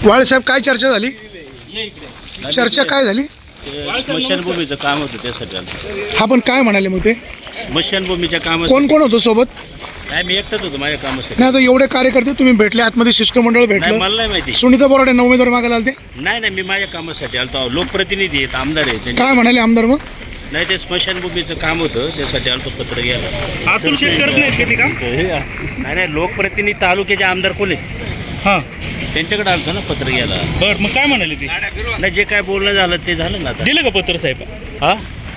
वाळसाहेब काय चर्चा झाली? चर्चा काय झाली? स्मशानभूमीचं काम होतं त्यासाठी आलो. हा पण काय म्हणाले मग ते? स्मशानभूमीच्या काम कोण कोण होतं सोबत? नाही, मी एकटाच होतो माझ्या कामासाठी. नाही आता एवढे कार्यकर्ते तुम्ही भेटले, आतमध्ये शिष्टमंडळ नाही, भेटलं. मला नाही माहिती. सुनीता बोराडेंना उमेदवार मागायला आलते? नाही नाही, मी माझ्या कामासाठी आलो. लोकप्रतिनिधी आहेत, आमदार आहेत त्यांचे. काय म्हणाले आमदार मग? नाही, ते स्मशानभूमीचं काम होतं त्यासाठी आलो, पत्र घ्यायला. अतुल शेट करत नाहीत का ते काम? नाही नाही, लोकप्रतिनिधी तालुक्याचे आमदार कोण आहेत हां, त्यांच्याकडे आलतो ना पत्र घ्यायला. बरं, मग काय म्हणाले ते? नाही, जे काय बोलणं झालं ते झालं ना आता. दिलं का पत्र साहेब? हा,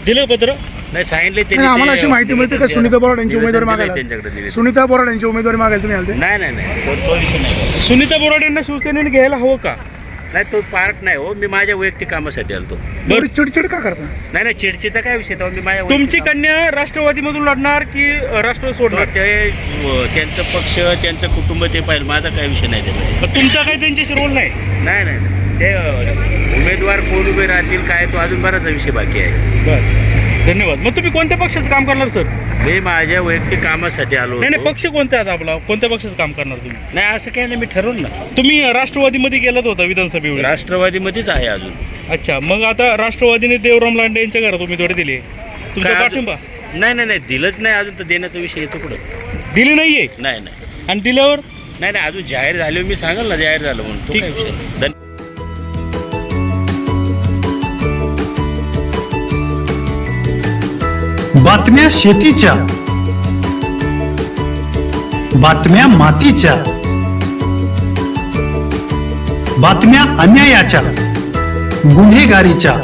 दिलं का पत्र? नाही सांगितले नाही, आम्हाला अशी माहिती मिळते का सुनीता बोराड यांची उमेदवारी मागायला? त्यांच्याकडे सुनीता बोराड यांची उमेदवारी मागायला तुम्ही आलते? नाही नाही नाही, तो विषय नाही. सुनीता बोराडेंना शिवसेनेने घ्यायला हवं का? नाही, तो पार्ट नाही हो, मी माझ्या वैयक्तिक कामासाठी आलतो. एवढी चिडचिड का करता? नाही नाही, चिडचिडचा काय विषय तो, मी माझ्या तुमची वैयक्तिक कन्या राष्ट्रवादीमधून लढणार की राष्ट्रवादी सोडणार? त्यांचं पक्ष त्यांचं कुटुंब ते पाहिजे, माझा काय विषय नाही त्यामध्ये. मग तुमचा काही त्यांच्याशी रोल नाही? नाही नाही नाही. ते उमेदवार कोण उभे राहतील काय, तो अजून बराच विषय बाकी आहे. बरं, धन्यवाद. मग तुम्ही कोणत्या पक्षाचं काम करणार सर? मी माझ्या वैयक्तिक कामासाठी आलो नाही नाही, होतो. पक्ष कोणता आहे आता आपला? कोणत्या पक्षाचं काम करणार तुम्ही? नाही, असं काय नाही, मी ठरवलं ना. तुम्ही राष्ट्रवादीमध्ये गेलात होता विधानसभेवर? राष्ट्रवादीमध्येच आहे अजून. अच्छा, मग आता राष्ट्रवादीने देवराम लांडे यांच्या घरात उमेदवारी दिली आहे, तुमचा काय अजून? पाठिंबा? नाही नाही नाही, दिलंच नाही अजून, तर देण्याचा विषय येतो पुढं. दिली नाहीये? नाही नाही आणि दिल्यावर? नाही नाही, अजून जाहीर झाले, मी सांगाल ना जाहीर झालं म्हणून, तो ठीक. काय विषय नाही. बातम्या शेतीच्या, बातम्या मातीच्या, बातम्या अन्यायाच्या, गुन्हेगारीच्या,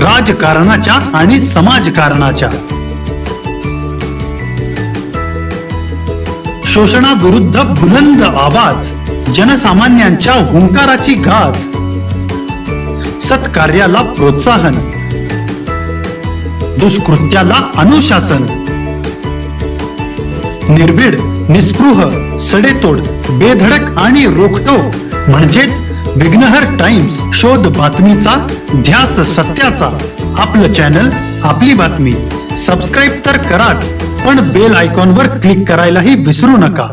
राजकारणाच्या आणि समाजकारणाच्या, शोषणाविरुद्ध बुलंद आवाज, जनसामान्यांच्या हुंकाराची गाज, सत्कार्याला प्रोत्साहन, दुष्कृत्याला अनुशासन, निर्भीड, निस्पृह, सडेतोड, बेधडक आणि रोखटोक म्हणजेच विघ्नहर टाइम्स. शोध बातमीचा, ध्यास सत्याचा. आपलं चॅनल, आपली बातमी. सबस्क्राईब तर कराच, पण बेल आयकॉनवर क्लिक करायलाही विसरू नका.